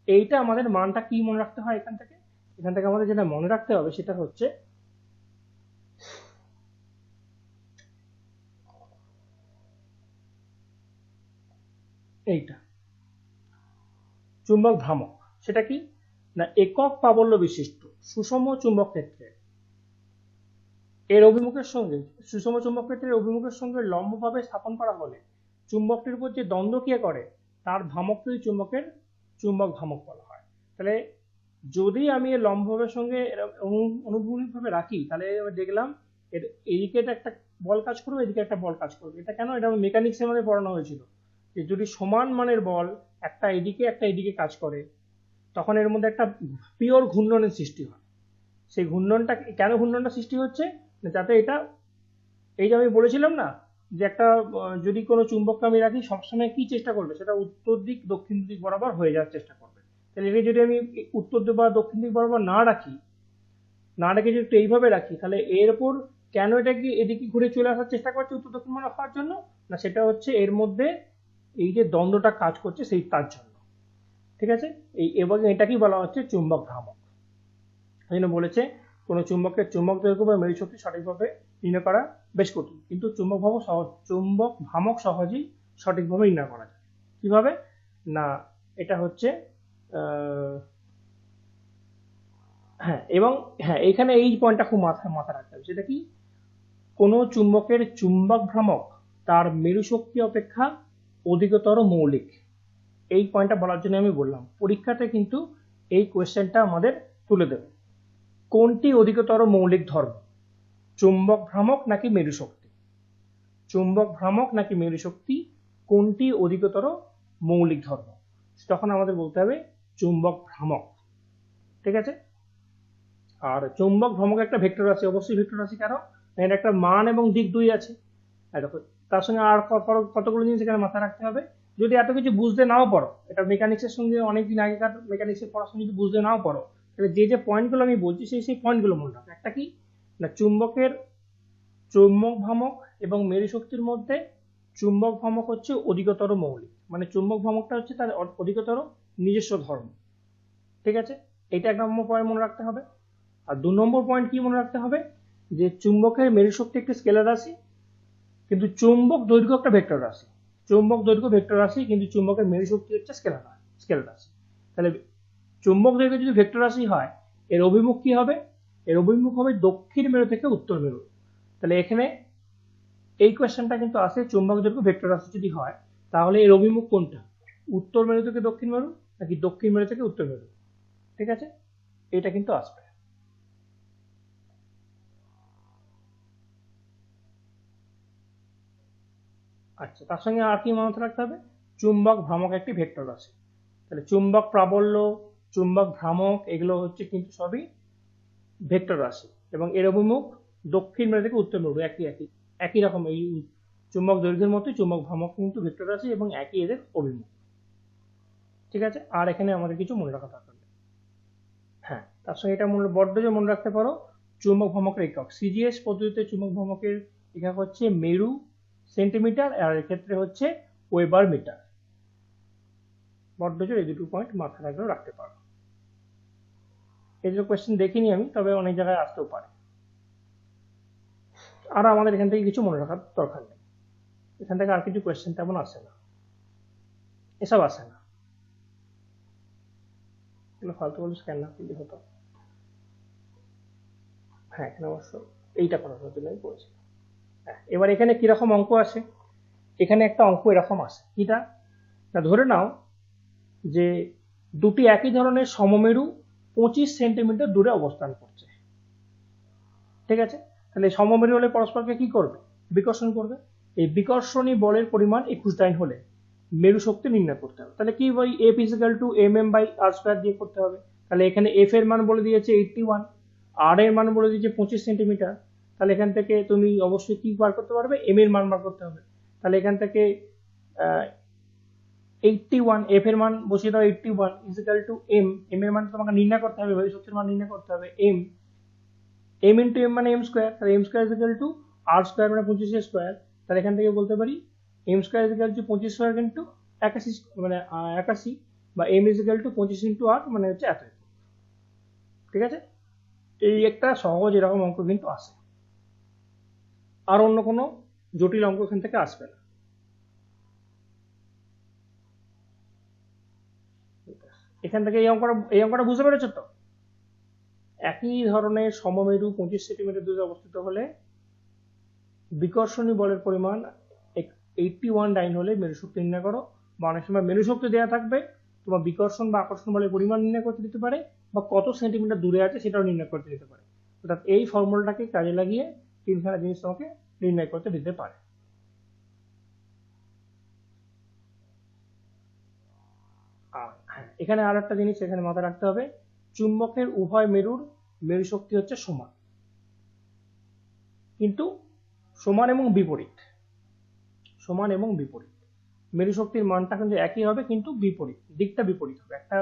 এইটা আমাদের মানটা কি মনে রাখতে হয়, এখান থেকে আমাদের যেটা মনে রাখতে হবে সেটা হচ্ছে এইটা, চুম্বক ভ্রামক। সেটা কি না, একক প্রাবল্য বিশিষ্ট সুষম চুম্বক ক্ষেত্রে এর অভিমুখের সঙ্গে, সুষম চুম্বক ক্ষেত্রের অভিমুখের সঙ্গে লম্বভাবে স্থাপন করা হলে চুম্বকটির উপর যে দ্বন্দ্ব ক্রিয়া করে তার ভ্রামককেই চুম্বকের চুম্বক ভ্রামক বলা হয়। তাহলে যদি আমি এর লম্বভাবের সঙ্গে অনুভূমিকভাবে রাখি, তাহলে দেখলাম এর এদিকে একটা বল কাজ করবে, এদিকে একটা বল কাজ করবে। এটা কেন? এটা মেকানিক্সের মধ্যে পড়ানো হয়েছিল যে যদি সমান মানের বল একটা এদিকে কাজ করে, তখন এর মধ্যে একটা পিওর ঘূর্ণনের সৃষ্টি হয়। সেই ঘূর্ণনটা কেন, ঘূর্ণনটা সৃষ্টি হচ্ছে যাতে এটা, এই যে আমি বলেছিলাম না যে একটা যদি কোনো চুম্বককে আমি রাখি সবসময় কি চেষ্টা করবে, সেটা উত্তর দিক দক্ষিণ দিক বরাবর হয়ে যাওয়ার চেষ্টা করবে। তাহলে এটা যদি আমি উত্তর দিক বা দক্ষিণ দিক বরাবর না রেখে যদি একটু এইভাবে রাখি, তাহলে এর উপর কেন এটা কি এদিকে ঘুরে চলে আসার চেষ্টা করছে উত্তর দক্ষিণ বরাবর হওয়ার জন্য? না, সেটা হচ্ছে এর মধ্যে এই যে দ্বন্দ্বটা কাজ করছে সেই তার জন্য। ঠিক আছে। এবং এটাকেই বলা হচ্ছে চুম্বক ভ্রামক। এই জন্য বলেছে কোন চুম্বকের চুম্বক দৈর্ঘ্য বা মেরু শক্তি সঠিকভাবে নির্ণয় করা বেশ কঠিন, কিন্তু চুম্বক ভ্রামক সহজেই সঠিকভাবে নির্ণয় করা যায়। কিভাবে না, এটা হচ্ছে এখানে এই পয়েন্টটা খুব মাথায় রাখতে হবে, সেটা কি, কোনো চুম্বকের চুম্বক ভ্রামক তার মেরু শক্তি অপেক্ষা অধিকতর মৌলিক। এই পয়েন্টটা বলার জন্য আমি বললাম, পরীক্ষাতে কিন্তু এই কোয়েশ্চেনটা আমাদের তুলে দেবে। কোনটি অধিকতর মৌলিক ধর্ম, চুম্বক ভ্রামক নাকি মেরু শক্তি? চুম্বক ভ্রামক নাকি মেরু শক্তি, কোনটি অধিকতর মৌলিক ধর্ম? তখন আমাদের বলতে হবে চুম্বক ভ্রামক। ঠিক আছে। আর চুম্বক ভ্রামক একটা ভেক্টর আছে, অবশ্যই ভেক্টর আছে, কারণ এর একটা মান এবং দিক দুই আছে। দেখো তার সঙ্গে আর কতগুলো জিনিস এখানে মাথায় রাখতে হবে। যদি এত কিছু বুঝতে নাও পারো, এটা মেকানিক্সের সঙ্গে অনেকদিন আগেকার মেকানিক্সের পড়াশোনা যদি বুঝতে নাও পারো, তাহলে যে পয়েন্টগুলো আমি বলছি সেই পয়েন্টগুলো মনে রাখো। একটা কি না, চুম্বক ভ্রামক এবং মেরু শক্তির মধ্যে চুম্বক ভ্রামক হচ্ছে অধিকতর মৌলিক, মানে চুম্বক ভ্রামকটা হচ্ছে তার অধিকতর নিজস্ব ধর্ম। ঠিক আছে, এটা 1 নম্বর পয়েন্ট মনে রাখতে হবে। আর 2 নম্বর পয়েন্ট কি মনে রাখতে হবে, যে চুম্বকের মেরু শক্তি একটি স্কেলার রাশি, কিন্তু চুম্বক দৈর্ঘ্য একটা ভেক্টর রাশি। চুম্বক দৈর্ঘ্য ভেক্টর রাশি, কিন্তু চুম্বকের মেরু শক্তি হচ্ছে স্কেলার রাশি। তাহলে চুম্বক দৈর্ঘ্য যদি ভেক্টর রাশি হয়, এর অভিমুখ কি হবে? এর অভিমুখ হবে দক্ষিণ মেরু থেকে উত্তর মেরু। তাহলে এখানে এই কোয়েশ্চেনটা কিন্তু আসে, চুম্বক দৈর্ঘ্য ভেক্টর রাশি যদি হয়, তাহলে এর অভিমুখ কোনটা? উত্তর মেরু থেকে দক্ষিণ মেরু নাকি দক্ষিণ মেরু থেকে উত্তর মেরু? ঠিক আছে, এটা কিন্তু আসবে। আচ্ছা, তার সঙ্গে আর কি মনে রাখতে হবে? চুম্বক ভ্রামক একটি ভেক্টর রাশি। তাহলে চুম্বক প্রাবল্য, চুম্বক ভ্রামক, এগুলো হচ্ছে কিন্তু সবই ভেক্টর রাশি, এবং এর অভিমুখ দক্ষিণ মেরু থেকে উত্তর মেরু। একই রকম, এই চুম্বক দৈর্ঘ্যের মতোই চুম্বক ভ্রামক কিন্তু ভেক্টর রাশি এবং একই এদের অভিমুখ। ঠিক আছে, আর এখানে আমাদের কিছু মনে রাখা দরকার নেই। হ্যাঁ, তার সঙ্গে এটা বড্ড যে মনে রাখতে পারো, চুম্বক ভ্রামকের একক সিজিএস পদ্ধতিতে চুম্বক ভ্রামকের একক হচ্ছে মেরু সেন্টিমিটার, আর এক্ষেত্রে হচ্ছে ওয়েবার মিটার। বড্ড জোর এই দুটো পয়েন্ট মাথায় রাখলেও রাখতে পারো। এই যে কোয়েশ্চেন দেখিনি আমি, তবে অনেক জায়গায় আসতেও পারে। আর আমাদের এখান থেকে কিছু মনে রাখার দরকার নেই, এখান থেকে আর কিছু কোয়েশ্চেন তেমন আসে না, এসব আসে না। ফালতু বলে স্ক্যান না করলে হতো। হ্যাঁ, এখানে অবশ্য এইটা করার জন্য আমি করেছি। হ্যাঁ, এবার এখানে কিরকম অঙ্ক আসে? এখানে একটা অঙ্ক এরকম আসে, কিটা না, ধরে নাও যে দুটি একই ধরনের সমমেরু 25 সেন্টিমিটার দূরে অবস্থান করছে। ঠিক আছে, তাহলে সমমেরু হলে পরস্পরকে কি করবে? বিকর্ষণ করবে। এই বিকর্ষণী বলের পরিমাণ 21 হলে মেরু শক্তি নির্ণয় করতে হবে। তাহলে কি বই, F equal to M M by R square দিয়ে করতে হবে। তাহলে এখানে এফ এর মান বলে দিয়েছে 81, আর এর মান বলে দিয়েছে 25 সেন্টিমিটার। তাহলে এখান থেকে তুমি অবশ্যই কি বার করতে পারবে? এম এর মান বার করতে হবে। তাহলে এখান থেকে 81, এফ এর মান বসিয়ে দাও 81 ইজিক্যাল টু এম, এম এর মান তোমাকে নির্ণয় করতে হবে, মেরু শক্তির মান নির্ণয় করতে হবে এম, এম ইন্টু এম মানে এম স্কোয়ার, তাহলে M square equal to R square মানে 25 স্কোয়ার। তাহলে এখান থেকে বলতে পারি M square equal to 25 square into 81, মানে 81, বা M equal to 25 into R মানে হচ্ছে এত। ঠিক আছে, এই একটা সহজ এরকম অঙ্ক কিন্তু আসে, আর অন্য কোনো জটিল অঙ্ক এখান থেকে আসবে না। এখান থেকে এই অঙ্কটা বুঝতে পেরেছো তো? একই ধরনের সমমেরু 25 সেন্টিমিটার দূরে অবস্থিত হলে বিকর্ষণী বলের পরিমাণ 81 হলে মেরু শক্তি নির্ণয় করো। বা অনেক সময় মেরু শক্তি দেওয়া থাকবে, তোমার বিকর্ষণ বা আকর্ষণ বলের পরিমাণ নির্ণয় করতে দিতে পারে, বা কত সেন্টিমিটার দূরে আছে সেটাও নির্ণয় করতে দিতে পারে। অর্থাৎ এই ফর্মুলাটাকে কাজে লাগিয়ে তিনখানা জিনিস তোমাকে নির্ণয় করতে দিতে পারে। এখানে আর একটা জিনিস এখানে মাথায় রাখতে হবে, চুম্বকের উভয় মেরুর মেরু শক্তি হচ্ছে সমান, কিন্তু সমান এবং বিপরীত। মেরু শক্তির মানটা কিন্তু একই হবে, কিন্তু বিপরীত দিকটা বিপরীত হবে, একটা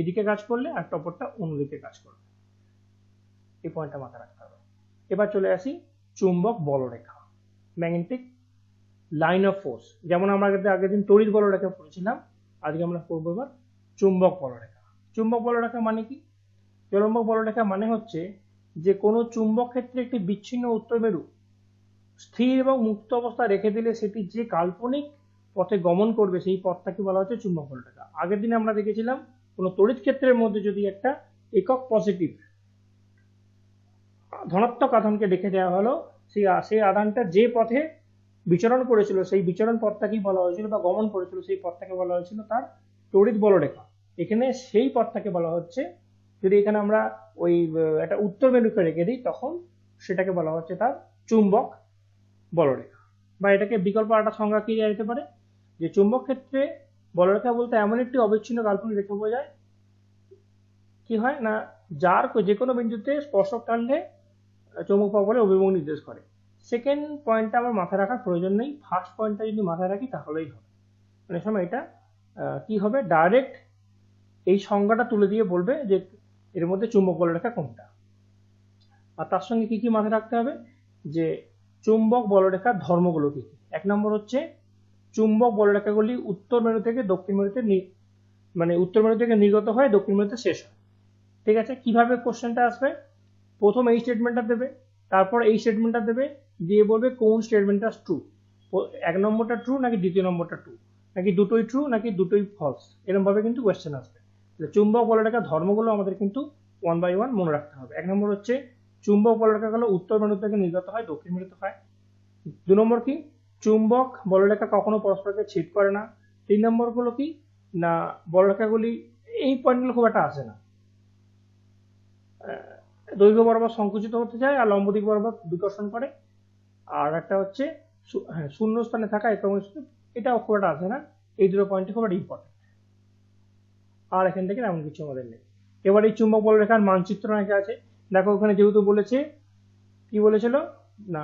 এদিকে কাজ করলে একটা অপরটা অন্যদিকে কাজ করবে। এই পয়েন্টটা মাথায় রাখতে হবে। এবার চলে আসি চুম্বক বলরেখা, ম্যাগনেটিক লাইন অফ ফোর্স। যেমন আমরা আগের দিন তড়িৎ বলরেখা পড়েছিলাম, আজকে আমরা পড়বো এবার চুম্বক বলরেখা। চুম্বক বলরেখা মানে কি? চুম্বক বলরেখা মানে হচ্ছে যে কোনো চুম্বক ক্ষেত্রে একটি বিচ্ছিন্ন উত্তর মেরু স্থির এবং মুক্ত অবস্থা রেখে দিলে সেটি যে কাল্পনিক পথে গমন করবে সেই পথটাকে বলা হচ্ছে চুম্বক বলরেখা। আগের দিনে আমরা দেখেছিলাম কোনো তড়িৎ ক্ষেত্রের মধ্যে যদি একটা একক পজিটিভ ধনাত্মক আধানকে রেখে দেওয়া হলো, সেই আধানটা যে পথে বিচরণ করেছিল সেই বিচরণ পথটাকেই বলা হয়েছিল, বা গমন করেছিল সেই পথটাকে বলা হয়েছিল তার তড়িৎ বলরেখা। এখানে সেই পথটাকে বলা হচ্ছে, যদি এখানে আমরা ওই একটা উত্তর মেরুকে রেখে দিই, তখন সেটাকে বলা হচ্ছে তার চুম্বক বলরেখা। বা এটাকে বিকল্প একটা সংজ্ঞা কি যেতে পারে, যে চুম্বক ক্ষেত্রে বলরেখা বলতে এমন একটি অবিচ্ছিন্ন কাল্পনিক রেখা বোঝায় কি হয় না, যার যে কোনো বিন্দুতে স্পর্শক টানলে চৌম্বক বলের অভিমুখ নির্দেশ করে। সেকেন্ড পয়েন্টটা আমার মাথায় রাখার প্রয়োজন নেই, ফার্স্ট পয়েন্টটা যদি মাথায় রাখি তাহলেই হবে। মানে সময় এটা কি হবে, ডাইরেক্ট এই সংজ্ঞাটা তুলে দিয়ে বলবে যে এর মধ্যে চুম্বক বলরেখা কোনটা। আর তার সঙ্গে কি কি মাথায় রাখতে হবে, যে চুম্বক বলরেখার ধর্মগুলো কি কি। 1 নম্বর হচ্ছে চুম্বক বলরেখাগুলি উত্তর মেরু থেকে দক্ষিণ মেরুতে মানে উত্তর মেরু থেকে নির্গত হয়, দক্ষিণ মেরুতে শেষ হয়। ঠিক আছে, কিভাবে কোশ্চেনটা আসবে, প্রথম এই স্টেটমেন্টটা দেবে, তারপর এই স্টেটমেন্টটা দেবে, দিয়ে বলবে কোন স্টেটমেন্টটা ট্রু, 1 নম্বরটা ট্রু নাকি দ্বিতীয় নম্বরটা ট্রু, নাকি দুটোই ট্রু নাকি দুটোই ফলস, এরকম ভাবে কিন্তু কোশ্চেন আসবে। চুম্বক বলরেখার ধর্মগুলো আমাদের কিন্তু 1 বাই 1 মনে রাখতে হবে। 1 নম্বর হচ্ছে চুম্বক বলরেখাগুলো উত্তর মেরু থেকে নির্গত হয়, দক্ষিণ মেরুতে হয়। 2 নম্বর কি, চুম্বক বলরেখা কখনো পরস্পরকে ছেদ করে না। 3 নম্বর গুলো কি না, বলরেখাগুলি, এই পয়েন্টগুলো খুব একটা আসে না, দৈর্ঘ্য বরাবর সংকুচিত হতে যায় আর লম্ব দিক বরাবর বিকর্ষণ করে। আর একটা হচ্ছে শূন্য স্থানে থাকা একক, এটাও খুব একটা আসে না। এই দুটো পয়েন্ট খুব একটা ইম্পর্টেন্ট। আর এখান থেকে এমন কিছু আমাদের নেই। এবার এই চুম্বক বলরেখার মানচিত্র নাকি আছে, দেখো ওখানে যেহেতু বলেছে, কি বলেছিল না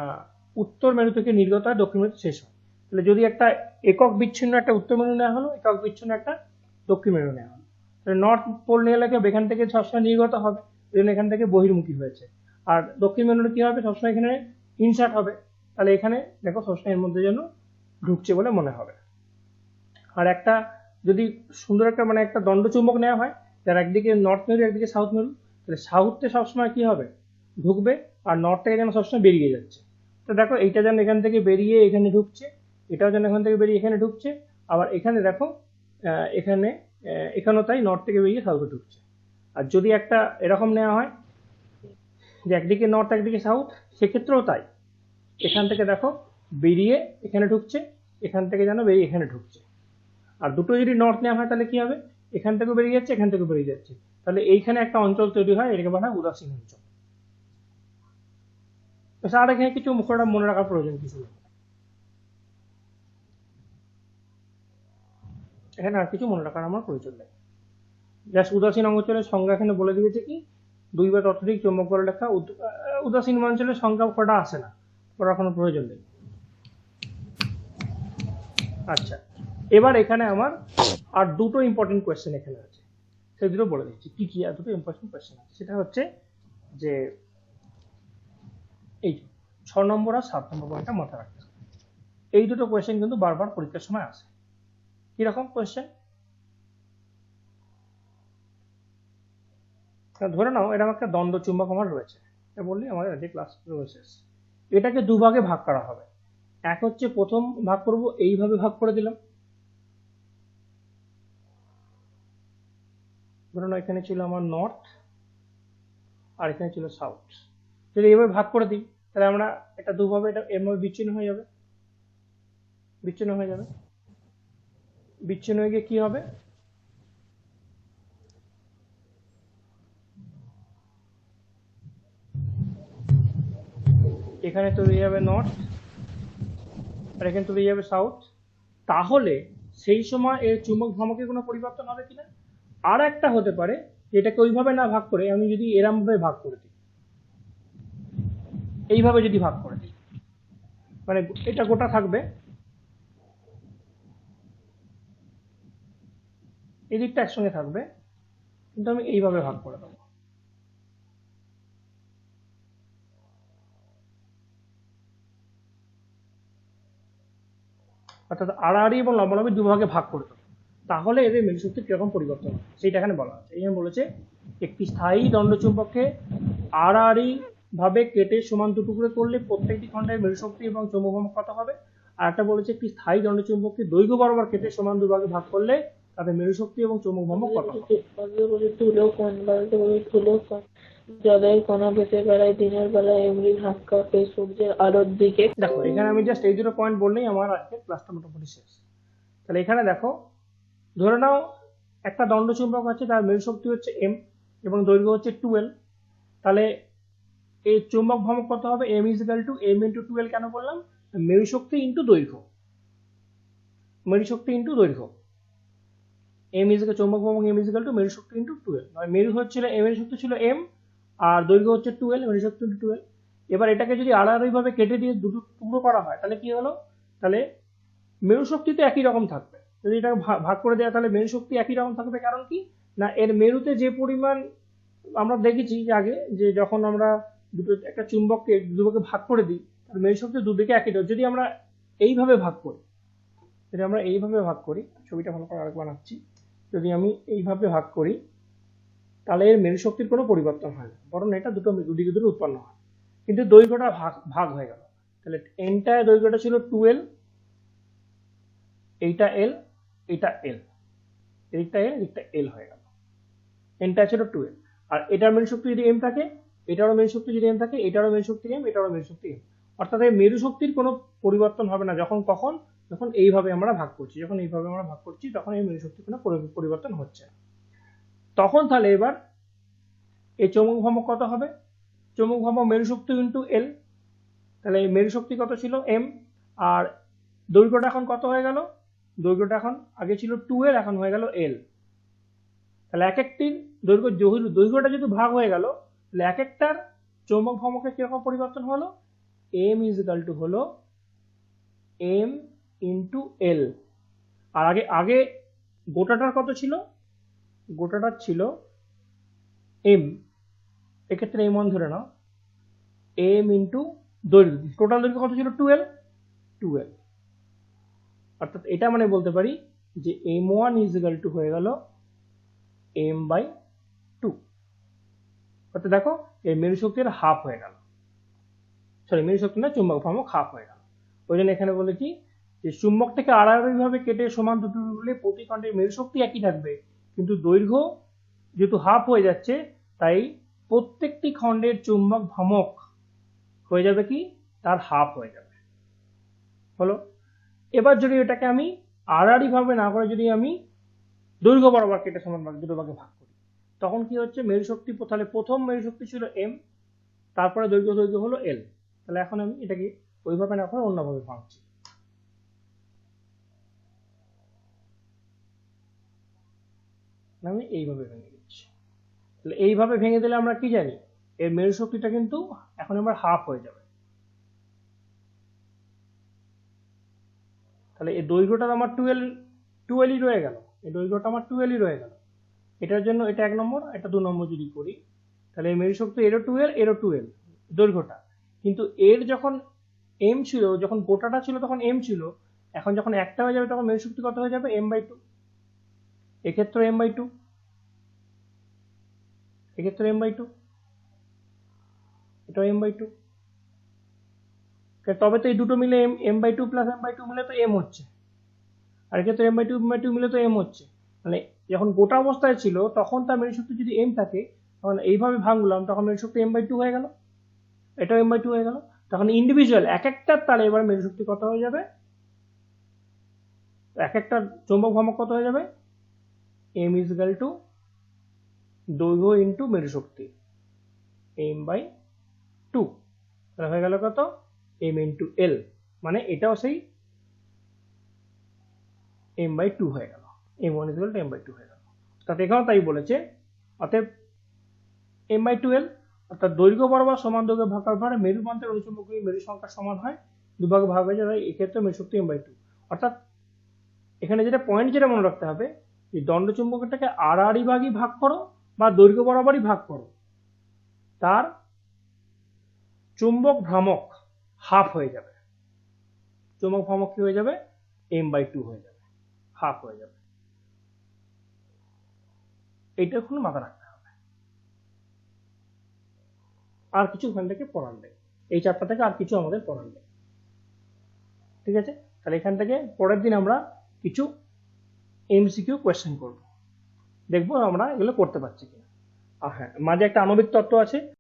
উত্তর মেরু থেকে নির্গত হয়, দক্ষিণ মেরুতে শেষ হয়। তাহলে যদি একটা একক বিচ্ছিন্ন একটা উত্তর মেরু নেওয়া হলো, একক বিচ্ছিন্ন একটা দক্ষিণ মেরু নেওয়া হলো, তাহলে নর্থ পোল নিয়ে গেলে এখান থেকে সবসময় নির্গত হবে, এখান থেকে বহির্মুখী হয়েছে। আর দক্ষিণ মেরুতে কি হবে, সবসময় এখানে ইনসার্ট হবে, তাহলে এখানে দেখো সবসময় এর মধ্যে যেন ঢুকছে বলে মনে হবে। আর একটা যদি সুন্দর একটা মানে একটা দণ্ড চুম্বক নেওয়া হয়, যার একদিকে নর্থ মেরু একদিকে সাউথ মেরু, তাহলে সাউথে সবসময় কি হবে, ঢুকবে, আর নর্থ থেকে যেন সবসময় বেরিয়ে যাচ্ছে। তো দেখো এইটা যেন এখান থেকে বেরিয়ে এখানে ঢুকছে, এটাও যেন এখান থেকে বেরিয়ে এখানে ঢুকছে, আবার এখানে দেখো এখানে এখানেও তাই, নর্থ থেকে বেরিয়ে সাউথে ঢুকছে। আর যদি একটা এরকম নেওয়া হয় যে একদিকে নর্থ একদিকে সাউথ, সেক্ষেত্রেও তাই, এখান থেকে দেখো বেরিয়ে এখানে ঢুকছে, এখান থেকে যেন বেরিয়ে এখানে ঢুকছে। আর দুটো যদি নর্থ নেওয়া হয় তাহলে কি হবে, এখান থেকে বেরিয়ে যাচ্ছে, এখান থেকে বেরিয়ে যাচ্ছে, তাহলে এইখানে একটা অঞ্চল তৈরি হয়, এটাকে বলা হয় উদাসীন অঞ্চল। আর এখানে কিছু মুখটা মনে রাখার প্রয়োজন কিছু নেই, এখানে আর কিছু মনে রাখার আমার প্রয়োজন নেই। জাস্ট উদাসীন অঞ্চলের সংজ্ঞা এখানে বলে দিয়েছে কি, 2 বা ততোধিক চৌম্বক বলরেখা। উদাসীন অঞ্চলের সংজ্ঞা কটা আসে না, করার কোনো প্রয়োজন নেই। আচ্ছা, এবার এখানে আমার আর দুটো ইম্পর্টেন্ট কোয়েশ্চেন এখানে আছে, সেই দুটো বলে দিচ্ছি কি কি। আর দুটো ইম্পর্টেন্ট কোয়েশ্চেন আছে, সেটা হচ্ছে যে এই 6 নম্বর আর 7 নম্বর পয়েন্টটা মাথায় রাখতে হবে। এই দুটো কোয়েশ্চেন কিন্তু বারবার পরীক্ষার সময় আসে। কিরকম কোয়েশ্চেন, ধরে নাও এরকম একটা দ্বন্দ্ব চুম্বক আমার রয়েছে, এটা বললি আমাদের আজকে ক্লাস শেষ। এটাকে দুভাগে ভাগ করা হবে। এক হচ্ছে প্রথম ভাগ করব, এইভাবে ভাগ করে দিলাম, ধরে নাও এখানে ছিল আমার নর্থ আর এখানে ছিল সাউথ। যদি এইভাবে ভাগ করে দিই তাহলে আমরা এটা দুভাবে, এটা এরভাবে বিচ্ছিন্ন হয়ে যাবে, বিচ্ছিন্ন হয়ে যাবে, বিচ্ছিন্ন হয়ে গিয়ে কি হবে, এখানে তৈরি যাবে নর্থ আর এখানে তৈরি যাবে সাউথ। তাহলে সেই সময় এর চুম্বক ভ্রামকে কোনো পরিবর্তন হবে কিনা। আর একটা হতে পারে এটাকে ওইভাবে না ভাগ করে আমি যদি এরম ভাবে ভাগ করে দিই, এইভাবে যদি ভাগ করে দিই, মানে এটা গোটা থাকবে, এই দিকটা একসঙ্গে থাকবে, কিন্তু আমি এইভাবে ভাগ করে দেবো। অর্থাৎ আড়াআড়ি এবং লম্বালম্বি দুভাগে ভাগ করে দেবো, তাহলে এদের মেরুশক্তির কিরকম পরিবর্তন হয় সেইটা এখানে বলা আছে। এই বলেছে একটি স্থায়ী দণ্ডচুম্বককে আড়াআড়ি ভাবে কেটে সমান দুটুকরো করলে প্রত্যেকটি খণ্ডের মেরুশক্তি এবং চৌম্বক ভ্রামক কত হবে। আর একটা বলেছে একটি স্থায়ী দণ্ডচুম্বককে দৈর্ঘ্য বরাবর কেটে সমান দুভাগে ভাগ করলে তাদের মেরুশক্তি এবং চৌম্বক ভ্রামক কত হবে। তুলো কোণ বলতে তুলো জলের কণা ভেসে বেড়ায় দিনের বেলায় এমনি ধাক্কা পেয়ে সূর্যের আলোর দিকে। দেখো এখানে আমি জাস্ট এই দুটো পয়েন্ট বললেই আমার আজকে ক্লাসটা মোটামুটি শেষ। তাহলে এখানে দেখো, ধরে নাও একটা দণ্ডচুম্বক আছে, তার মেরুশক্তি হচ্ছে m এবং দৈর্ঘ্য হচ্ছে 2l, তাহলে এই চৌম্বক ভ্রামক কত হবে, m is equal to m into 2l। কেন বললাম, মেরুশক্তি ইন্টু দৈর্ঘ্য, মেরুশক্তি ইন্টু দৈর্ঘ্য, m ইজিক্যাল চৌম্বক ভ্রামক m ইজিক্যাল টু মেরুশক্তি ইন্টু 2l। মেরু হচ্ছিল m এর শক্তি ছিল m আর দৈর্ঘ্য হচ্ছে 2l, মেরুশক্তি ইন্টু 2l। এবার এটাকে যদি আড়াআড়ি ভাবে কেটে দিয়ে দুটো টুকরো করা হয় তাহলে কি হলো, তাহলে মেরু শক্তি তো একই রকম থাকবে। যদি এটা ভাগ করে দেওয়া তাহলে মেরু শক্তি একই রকম থাকবে, কারণ কি না এর মেরুতে যে পরিমাণ আমরা দেখেছি আগে যে যখন আমরা দুটো একটা চুম্বককে দুভাগে ভাগ করে দিই তাহলে মেরু শক্তি দুদিকে একই থাকে। যদি আমরা এইভাবে ভাগ করি, যদি আমরা এইভাবে ভাগ করি, ছবিটা ভালো করে আরেকবার আঁকছি, যদি আমি এইভাবে ভাগ করি তাহলে এর মেরু শক্তির কোনো পরিবর্তন হয় না, বরং এটা দুদিকে দুটো উৎপন্ন হয়, কিন্তু দৈর্ঘ্যটা ভাগ ভাগ হয়ে গেল। তাহলে এন্টায়ার দৈর্ঘ্যটা ছিল 2L, এইটা L, এইটা L, এদিকটা L, এদিকটা L হয়ে গেল। এনটা ছিল 2L, আর এটার মেরু শক্তি যদি M থাকে, এটারও মেরু শক্তি যদি M থাকে, এটারও মেরু শক্তি M, এটারও মেরু শক্তি M, অর্থাৎ এই মেরু শক্তির কোনো পরিবর্তন হবে না যখন কখন, যখন এইভাবে আমরা ভাগ করছি, যখন এইভাবে আমরা ভাগ করছি তখন এই মেরু শক্তির কোনো পরিবর্তন হচ্ছে না। তখন তাহলে এবার এই চৌম্বক ভ্রামক কত হবে, চৌম্বক ভ্রামক মেরু শক্তি ইন্টু L, তাহলে এই মেরু শক্তি কত ছিল M, আর দৈর্ঘ্যটা এখন কত হয়ে গেল, দৈর্ঘ্যটা এখন আগে ছিল 2L, এখন হয়ে গেল L। তাহলে এক একটির দৈর্ঘ্যটা যদি ভাগ হয়ে গেল তাহলে এক একটার চৌম্বক ভ্রামকের কিরকম পরিবর্তন হলো, M ইজ ইকাল টু হলো M ইন্টু L। আর আগে আগে গোটাটার কত ছিল, গোটাটার ছিল M, এক্ষেত্রে M1 ধরে নাও, M ইন্টু দৈর্ঘ্য, টোটাল দৈর্ঘ্য কত ছিল 2L, অর্থাৎ এটা মানে বলতে পারি যে M1 ইজ ইকাল টু হয়ে গেল M/2, অর্থাৎ দেখো এই মেরু শক্তির হাফ হয়ে গেল, সরি মেরু শক্তি না চুম্বক ভ্রামক হাফ হয়ে গেল। ওই জন্য এখানে বলেছি যে চুম্বকটাকে আড়াআড়ি ভাবে কেটে সমান দুটো হলে প্রতি খণ্ডের মেরু শক্তি একই থাকবে, কিন্তু দৈর্ঘ্য যেহেতু হাফ হয়ে যাচ্ছে তাই প্রত্যেকটি খণ্ডের চুম্বক ভ্রামক হয়ে যাবে কি, তার হাফ হয়ে যাবে। হলো, এবার যদি এটাকে আমি আড়াআড়ি ভাবে না করে যদি আমি দৈর্ঘ্য বরাবর কেটে সমান দুটো ভাগে ভাগ করি তখন কি হচ্ছে, মেরু শক্তি তাহলে প্রথম মেরু শক্তি ছিল M, তারপরে দৈর্ঘ্য হলো L। তাহলে এখন আমি এটাকে ওইভাবে না করে অন্যভাবে ভাঙছি, আমি এইভাবে ভেঙে দিচ্ছি। তাহলে এইভাবে ভেঙে দিলে আমরা কি জানি, এর মেরু শক্তিটা কিন্তু এখন আবার হাফ হয়ে যাবে। তাহলে এই দৈর্ঘ্যটা আমার 2L রয়ে গেল, এই দৈর্ঘ্যটা আমার 2L রয়ে গেল। এটার জন্য এটা 1 নম্বর, এটা 2 নম্বর যদি করি তাহলে এই মেরু শক্তি এরও 2L, এরও 2L দৈর্ঘ্যটা, কিন্তু এর যখন M ছিল, যখন গোটাটা ছিল তখন M ছিল, এখন যখন একটা হয়ে যাবে তখন মেরু শক্তি কত হয়ে যাবে, M/2, এক্ষেত্রে M/2, এক্ষেত্রে M/2, এটাও M/2, তবে তো এই দুটো মিলে M/2 প্লাস M/2 মিলে তো M হচ্ছে, আর এক্ষেত্রে M/2 মিলে তো M হচ্ছে। মানে যখন গোটা অবস্থায় ছিল তখন তার মেরু শক্তি যদি M থাকে, তখন এইভাবে ভাঙলাম তখন মেরু শক্তি M/2 হয়ে গেল, এটাও M/2 হয়ে গেল। তখন ইন্ডিভিজুয়াল এক একটার তাহলে এবার মেরু শক্তি কত হয়ে যাবে, এক একটা চৌম্বক ভ্রামক কত হয়ে যাবে, M ইজ ইকুয়াল টু দৈর্ঘ্য ইন্টু মেরু শক্তি M/2, তাহলে হয়ে গেল কত, M ইন্টু L, মানে এটাও সেই M/2 হয়ে গেল, M1 is equal to M/2 হয়ে গেল। তাতে এখানেও তাই বলেছে, অতএব M/2L, অর্থাৎ দৈর্ঘ্য বরাবর সমান দৈর্ঘ্য ভাগ করার পরে মেরু প্রান্তের অনুচুম্বকীয় মেরু সংখ্যা সমান হয়, দুভাগে ভাগ হয়ে যাবে, এক্ষেত্রে মেরু শক্তি M/2। অর্থাৎ এখানে যেটা পয়েন্ট যেটা মনে রাখতে হবে, যে দণ্ডচুম্বকটাকে আড়াআড়ি ভাগই ভাগ করো বা দৈর্ঘ্য বরাবরই ভাগ করো, তার চুম্বক ভ্রামক হাফ হয়ে যাবে, চুম্বক ভ্রামক কি হয়ে যাবে, M/2 হয়ে যাবে, হাফ হয়ে যাবে। এইটা এখন মাথায় রাখতে হবে, আর কিছু ওখান থেকে পড়ার নেই, এই চ্যাপ্টার থেকে আর কিছু আমাদের পড়ার নেই। ঠিক আছে, তাহলে এখান থেকে পরের দিন আমরা কিছু MCQ কোয়েশ্চেন করব, দেখবো আমরা এগুলো করতে পারছি কিনা। আর হ্যাঁ, মাঝে একটা আণবিক তত্ত্ব আছে,